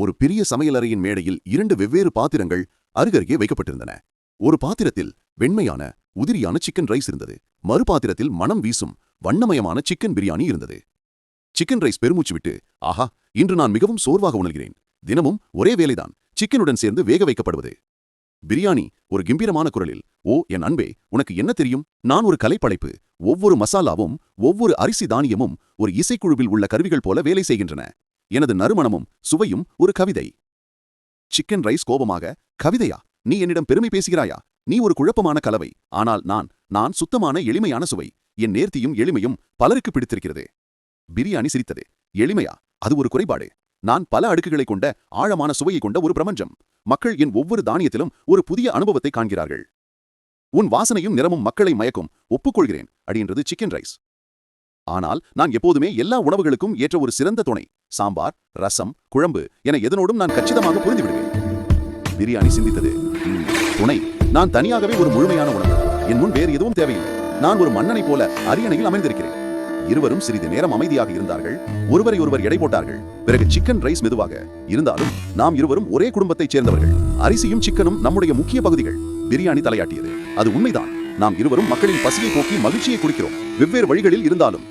ஒரு பெரிய சமையலறையின் மேடையில் 2 வெவ்வேறு பாத்திரங்கள் அருகருகே வைக்கப்பட்டிருந்தன. ஒரு பாத்திரத்தில் வெண்மையான உதிரியான சிக்கன் ரைஸ் இருந்தது. மறு பாத்திரத்தில் மனம் வீசும் வண்ணமயமான சிக்கன் பிரியாணி இருந்தது. சிக்கன் ரைஸ் பெருமூச்சு விட்டு, ஆஹா, இன்று நான் மிகவும் சோர்வாக உணர்கிறேன். தினமும் ஒரே வேலைதான், சிக்கனுடன் சேர்ந்து வேக வைக்கப்படுவது. பிரியாணி ஒரு கம்பீரமான குரலில், ஓ என் அன்பே, உனக்கு என்ன தெரியும்? நான் ஒரு கலைப்படைப்பு. ஒவ்வொரு மசாலாவும் ஒவ்வொரு அரிசி தானியமும் ஒரு இசைக்குழுவில் உள்ள கருவிகள் போல வேலை செய்கின்றன. எனது நறுமணமும் சுவையும் ஒரு கவிதை. சிக்கன் ரைஸ் கோபமாக, கவிதையா? நீ என்னிடம் பெருமை பேசுகிறாயா? நீ ஒரு குழப்பமான கலவை. ஆனால் நான் சுத்தமான எளிமையான சுவை. என் நேர்த்தியும் எளிமையும் பலருக்கு பிடித்திருக்கிறது. பிரியாணி சிரித்தது. எளிமையா? அது ஒரு குறைபாடு. நான் பல அடுக்குகளை கொண்ட ஆழமான சுவையை கொண்ட ஒரு பிரபஞ்சம். மக்கள் என் ஒவ்வொரு தானியத்திலும் ஒரு புதிய அனுபவத்தை காண்கிறார்கள். உன் வாசனையும் நிறமும் மக்களை மயக்கும், ஒப்புக்கொள்கிறேன் அப்படின்றது சிக்கன் ரைஸ். ஆனால் நான் எப்போதுமே எல்லா உணவுகளுக்கும் ஏற்ற ஒரு சிறந்த துணை. சாம்பார், ரசம், குழம்பு என எதனோடும் நான் கச்சிதமாக புரிந்துவிடுவேன். பிரியாணி சிந்தித்தது. துணை. நான் தனியாகவே ஒரு முழுமையான உணவு. என் முன் வேறு எதுவும் தேவையில்லை. நான் ஒரு மன்னனை போல அரியணையில் அமைந்திருக்கிறேன். இருவரும் சிறிது நேரம் அமைதியாக இருந்தார்கள். ஒருவரை ஒருவர் எடை போட்டார்கள். பிறகு சிக்கன் ரைஸ் மெதுவாக, இருந்தாலும் நாம் இருவரும் ஒரே குடும்பத்தைச் சேர்ந்தவர்கள். அரிசியும் சிக்கனும் நம்முடைய முக்கிய பகுதிகள். பிரியாணி தலையாட்டியது. அது உண்மைதான். நாம் இருவரும் மக்களின் பசியை போக்கி மகிழ்ச்சியை குடிக்கிறோம். வெவ்வேறு வழிகளில் இருந்தாலும்